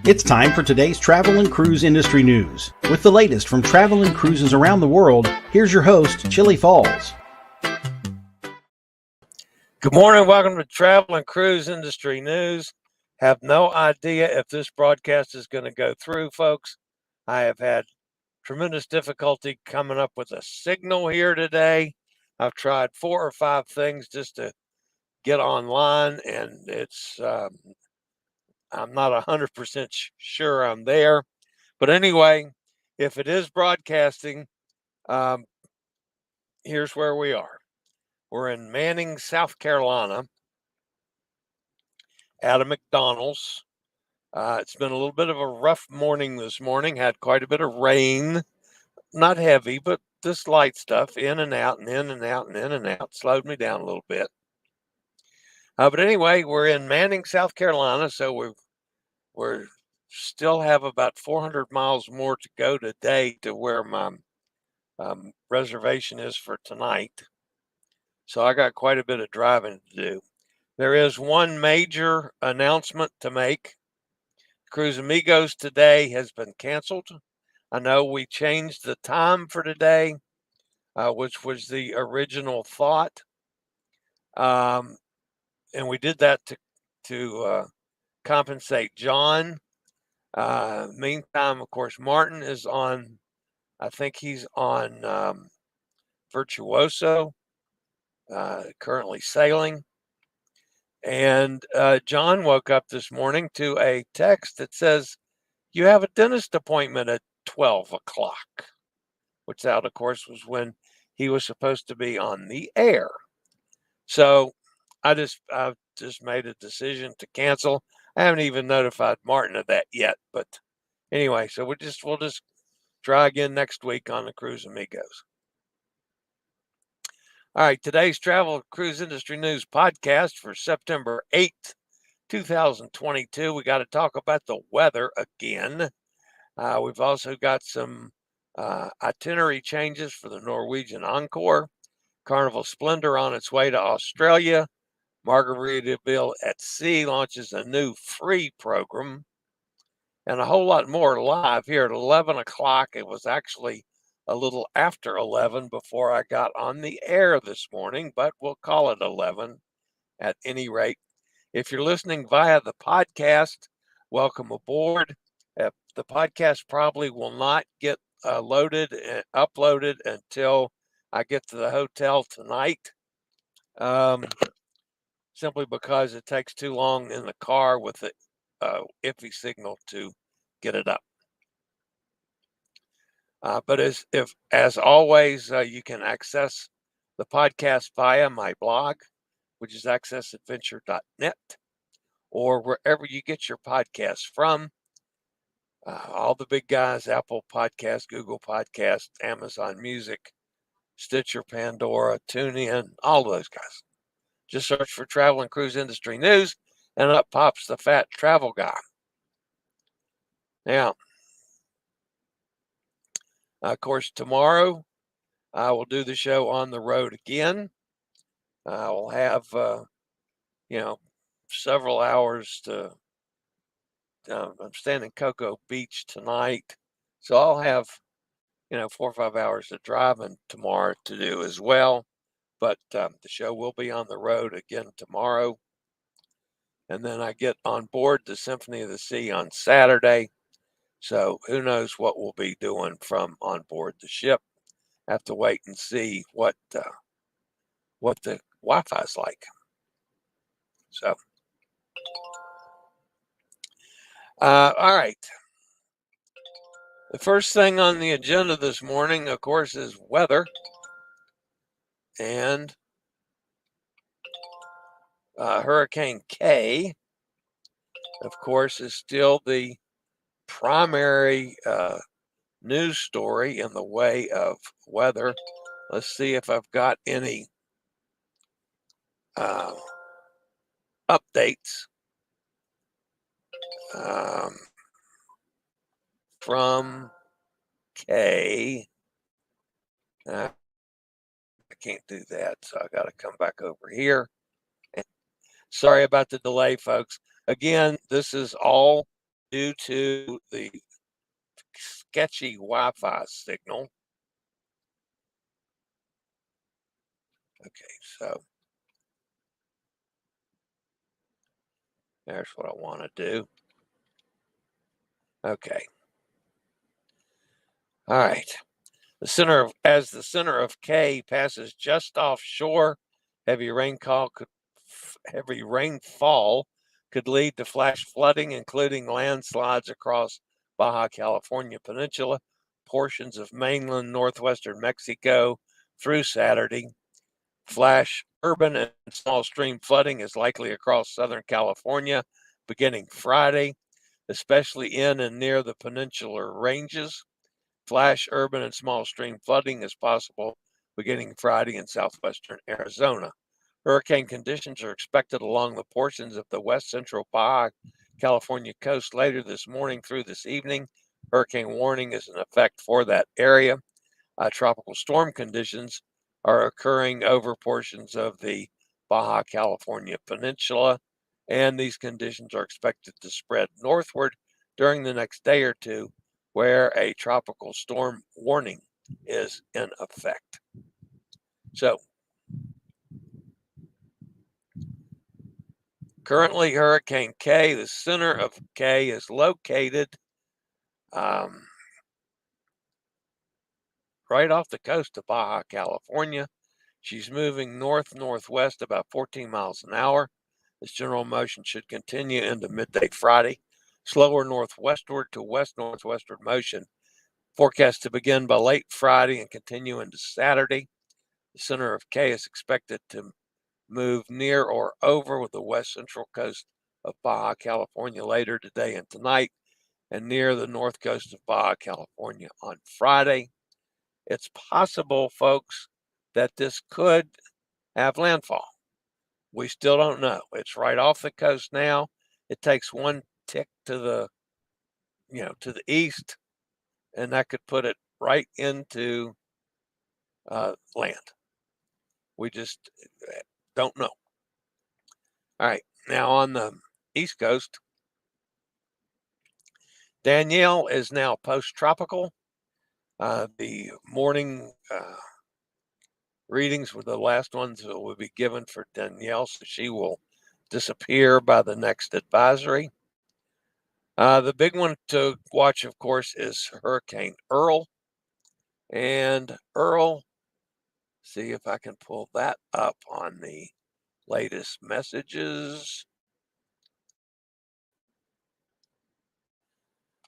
It's time for today's travel and cruise industry news. With the latest from travel and cruises around the world, here's your host, Chillie Falls. Good morning. Welcome to Travel and Cruise Industry News. Have no idea if this broadcast is going to go through, folks. I have had tremendous difficulty coming up with a signal here today. I've tried 4 or 5 things just to get online, and it's I'm not 100% sure I'm there. But anyway, if it is broadcasting, here's where we are. We're in Manning, South Carolina, at a McDonald's. It's been a little bit of a rough morning this morning. Had quite a bit of rain, not heavy, but this light stuff, in and out and in and out and in and out, slowed me down a little bit. But anyway, we're in Manning, South Carolina, so we're still have about 400 miles more to go today to where my reservation is for tonight. So I got quite a bit of driving to do. There is one major announcement to make. Cruise Amigos today has been canceled. I know we changed the time for today, which was the original thought. And we did that to compensate John. Meantime, of course, Martin is on, I think he's on Virtuoso, currently sailing. And John woke up this morning to a text that says, "You have a dentist appointment at 12 o'clock," which that, of course, was when he was supposed to be on the air. So I've just made a decision to cancel. I haven't even notified Martin of that yet. But anyway, so we'll just try again next week on the Cruise Amigos. All right, today's Travel Cruise Industry News podcast for September 8th, 2022. We got to talk about the weather again. We've also got some itinerary changes for the Norwegian Encore. Carnival Splendor on its way to Australia. Margritaville at Sea launches a new free program. And a whole lot more live here at 11 o'clock. It was actually a little after 11 before I got on the air this morning, but we'll call it 11 at any rate. If you're listening via the podcast, welcome aboard. The podcast probably will not get loaded and uploaded until I get to the hotel tonight, simply because it takes too long in the car with the iffy signal to get it up. But as always, you can access the podcast via my blog, which is accessadventure.net, or wherever you get your podcasts from. All the big guys, Apple Podcasts, Google Podcasts, Amazon Music, Stitcher, Pandora, TuneIn, all those guys. Just search for Travel and Cruise Industry News, and up pops the fat travel guy. Now, of course, tomorrow I will do the show on the road again. I will have, several hours to. I'm staying in Cocoa Beach tonight, so I'll have, 4 or 5 hours of driving tomorrow to do as well. But the show will be on the road again tomorrow, and then I get on board the Symphony of the Sea on Saturday. So who knows what we'll be doing from on board the ship. Have to wait and see what the Wi-Fi is like. So, all right. The first thing on the agenda this morning, of course, is weather. And Hurricane K, of course, is still the primary news story in the way of weather. Let's see if I've got any updates from K. I can't do that, so I got to come back over here. Sorry about the delay, folks. Again, this is all due to the sketchy Wi-Fi signal. Okay, so there's what I want to do. Okay. All right. As the center of K passes just offshore, heavy rainfall could lead to flash flooding, including landslides across Baja California Peninsula, portions of mainland northwestern Mexico through Saturday. Flash urban and small stream flooding is likely across Southern California beginning Friday, especially in and near the peninsular ranges. Flash urban and small stream flooding is possible beginning Friday in southwestern Arizona. Hurricane conditions are expected along the portions of the west central Baja California coast later this morning through this evening. Hurricane warning is in effect for that area. Tropical storm conditions are occurring over portions of the Baja California Peninsula, and these conditions are expected to spread northward during the next day or two, where a tropical storm warning is in effect. So, currently, Hurricane K, the center of K, is located right off the coast of Baja California. She's moving north-northwest about 14 miles an hour. This general motion should continue into midday Friday. Slower northwestward to west-northwestward motion forecast to begin by late Friday and continue into Saturday. The center of K is expected to move near or over the west central coast of Baja California later today and tonight, and near the north coast of Baja California on Friday. It's possible, folks, that this could have landfall. We still don't know. It's right off the coast now. It takes one tick to the, to the east, and that could put it right into land. We just don't know. All right. Now on the East Coast, Danielle is now post-tropical. The morning readings were the last ones that will be given for Danielle, so she will disappear by the next advisory. The big one to watch, of course, is Hurricane Earl. And Earl, see if I can pull that up on the latest messages.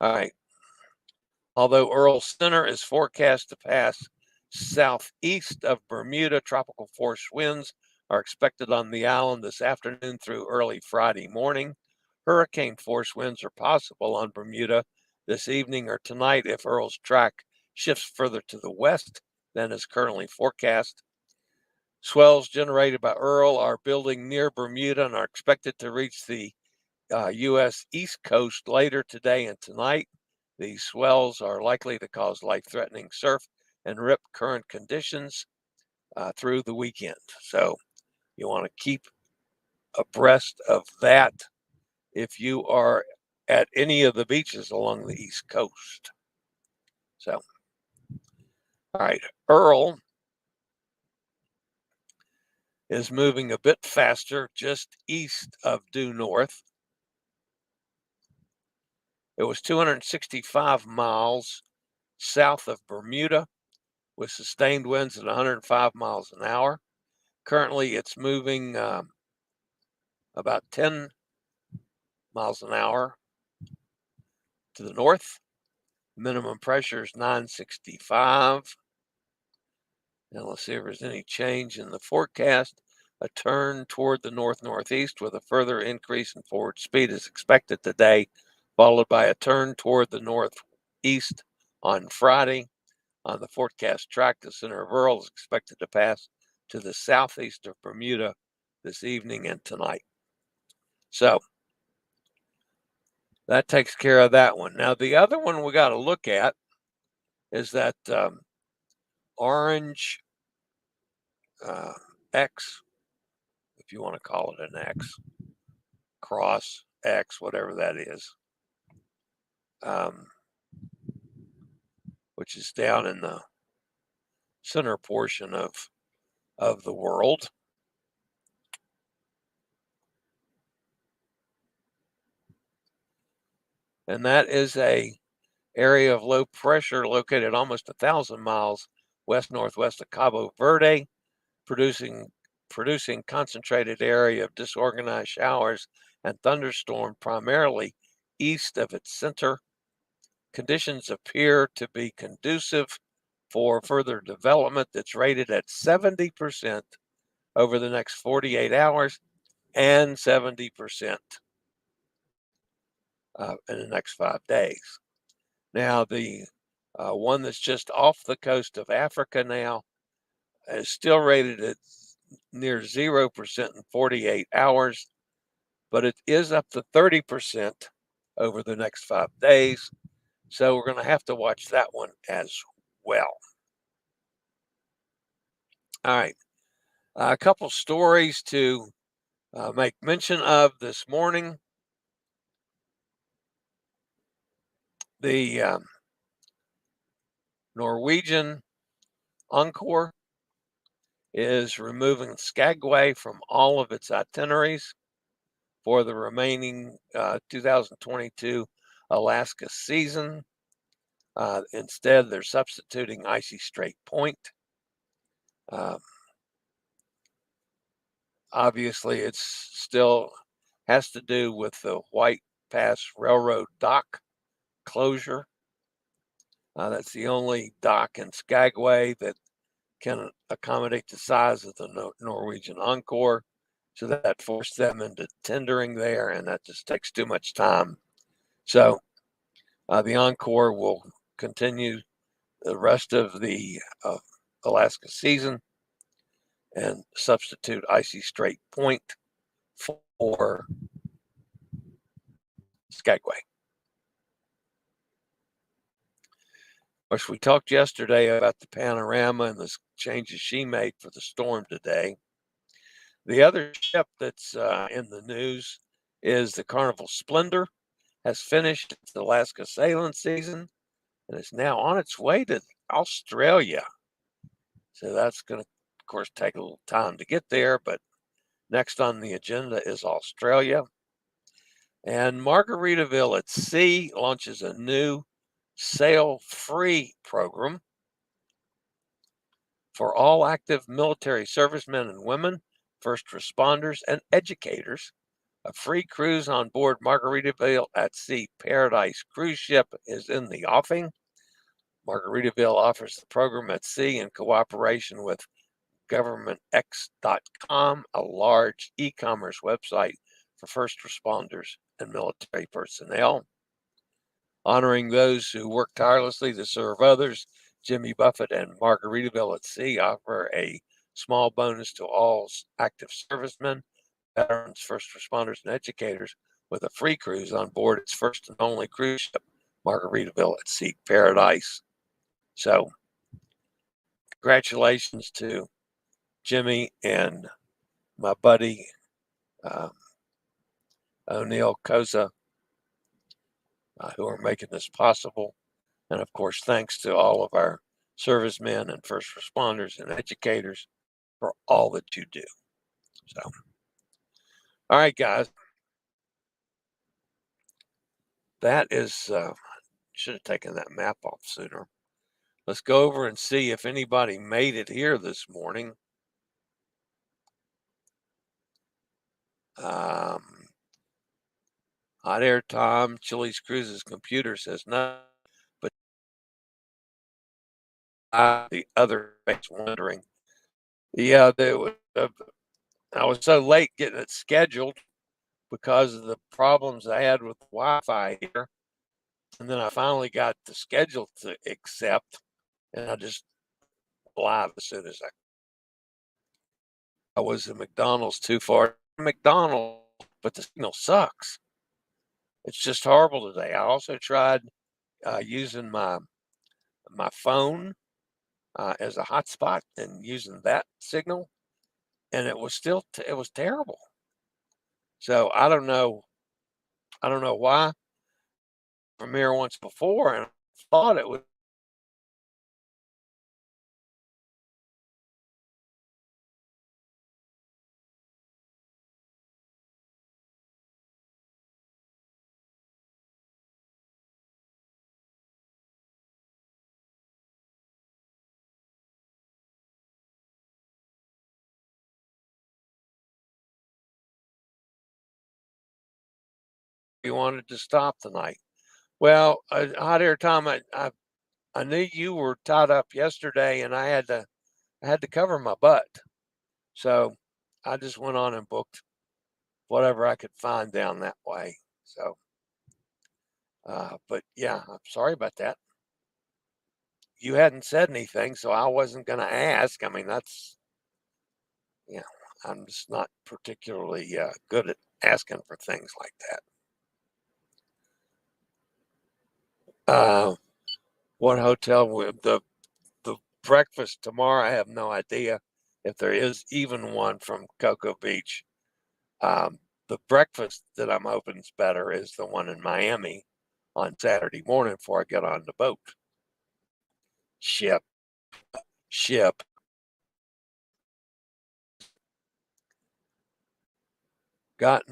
All right. Although Earl's center is forecast to pass southeast of Bermuda, tropical force winds are expected on the island this afternoon through early Friday morning. Hurricane force winds are possible on Bermuda this evening or tonight if Earl's track shifts further to the west than is currently forecast. Swells generated by Earl are building near Bermuda and are expected to reach the U.S. East Coast later today and tonight. These swells are likely to cause life-threatening surf and rip current conditions through the weekend. So you want to keep abreast of that if you are at any of the beaches along the East Coast. So, all right, Earl is moving a bit faster just east of due north. It was 265 miles south of Bermuda with sustained winds at 105 miles an hour. Currently, it's moving about 10 miles an hour to the north. Minimum pressure is 965. Now let's see if there's any change in the forecast. A turn toward the north-northeast with a further increase in forward speed is expected today, followed by a turn toward the northeast on Friday. On the forecast track, the center of Earl is expected to pass to the southeast of Bermuda this evening and tonight. So that takes care of that one. Now, the other one we got to look at is that orange X, if you want to call it an X, cross X, whatever that is. which is down in the center portion of the world. And that is a area of low pressure located almost 1,000 miles west-northwest of Cabo Verde, producing concentrated area of disorganized showers and thunderstorm primarily east of its center. Conditions appear to be conducive for further development that's rated at 70% over the next 48 hours and 70% in the next 5 days. Now, the one that's just off the coast of Africa now is still rated at near 0% in 48 hours, but it is up to 30% over the next 5 days. So we're going to have to watch that one as well. All right. A couple stories to make mention of this morning. The Norwegian Encore is removing Skagway from all of its itineraries for the remaining 2022 Alaska season. Instead, they're substituting Icy Strait Point. Obviously, it's still has to do with the White Pass Railroad dock closure. That's the only dock in Skagway that can accommodate the size of the Norwegian Encore. So that forced them into tendering there, and that just takes too much time. So the Encore will continue the rest of the Alaska season and substitute Icy Strait Point for Skagway. Of course, we talked yesterday about the Panorama and the changes she made for the storm today. The other ship that's in the news is the Carnival Splendor, has finished its Alaska sailing season and is now on its way to Australia. So that's going to, of course, take a little time to get there, but next on the agenda is Australia. And Margritaville at Sea launches a new sail-free program for all active military servicemen and women, first responders, and educators. A free cruise on board Margritaville at Sea Paradise cruise ship is in the offing. Margritaville offers the program at sea in cooperation with governmentx.com, a large e-commerce website for first responders and military personnel. Honoring those who work tirelessly to serve others, Jimmy Buffett and Margritaville at Sea offer a small bonus to all active servicemen, veterans, first responders, and educators with a free cruise on board its first and only cruise ship, Margritaville at Sea Paradise. So, congratulations to Jimmy and my buddy O'Neill Koza, who are making this possible. And of course, thanks to all of our servicemen and first responders and educators for all that you do. So, all right, guys. That is, should have taken that map off sooner. Let's go over and see if anybody made it here this morning. Hot Air Tom, Chillie's Cruises computer says no, but the other face wondering. Yeah, I was so late getting it scheduled because of the problems I had with Wi-Fi here. And then I finally got the schedule to accept, and I just live as soon as I was at McDonald's too far. McDonald's, but the signal sucks. It's just horrible today. I also tried using my phone as a hotspot and using that signal, and it was still it was terrible. So I don't know why. from here once before, and I thought it was we wanted to stop tonight. Well, Hot Air Tom, I knew you were tied up yesterday, and I had to cover my butt, so I just went on and booked whatever I could find down that way. So, but yeah, I'm sorry about that. You hadn't said anything, so I wasn't going to ask. I mean, that's, you know, I'm just not particularly good at asking for things like that. What hotel with the breakfast tomorrow? I have no idea if there is even one from Cocoa Beach. The breakfast that I'm hoping's better is the one in Miami on Saturday morning before I get on the boat. Ship. Got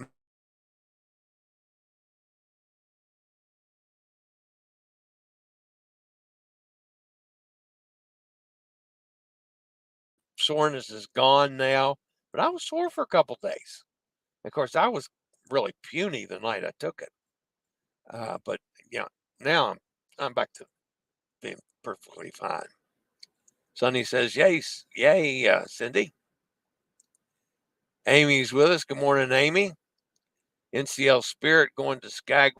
soreness is gone now, but I was sore for a couple days. Of course, I was really puny the night I took it. But yeah, now I'm back to being perfectly fine. Sonny says, "Yes, yay, Cindy." Amy's with us. Good morning, Amy. NCL Spirit going to Sky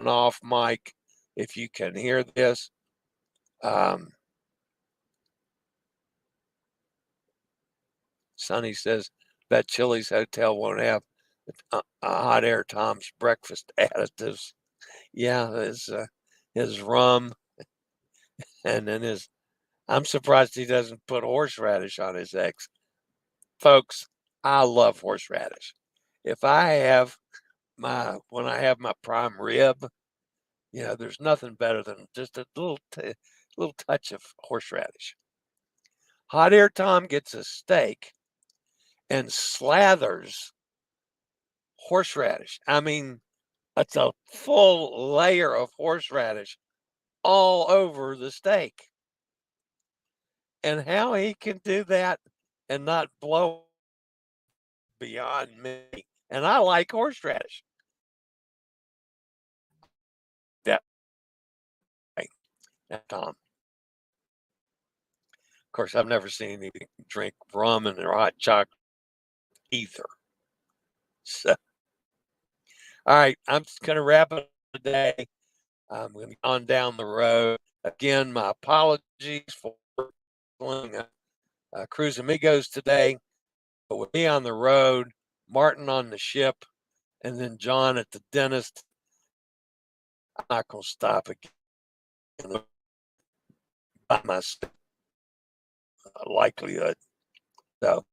off mic if you can hear this. Sonny says that Chili's hotel won't have a Hot Air Tom's breakfast additives. Yeah, his rum and then his. I'm surprised he doesn't put horseradish on his eggs. Folks, I love horseradish. If I have when I have my prime rib, there's nothing better than just a little touch of horseradish. Hot Air Tom gets a steak and slathers horseradish. I mean, it's a full layer of horseradish all over the steak. And how he can do that and not blow beyond me. And I like horseradish. That way, Tom. Of course, I've never seen anybody drink rum and their hot chocolate either. So, all right, I'm just going to wrap it today. I'm going to be on down the road. Again, my apologies for Cruise Amigos today, but with me on the road, Martin on the ship, and then John at the dentist, I'm not going to stop again by myself, likelihood. So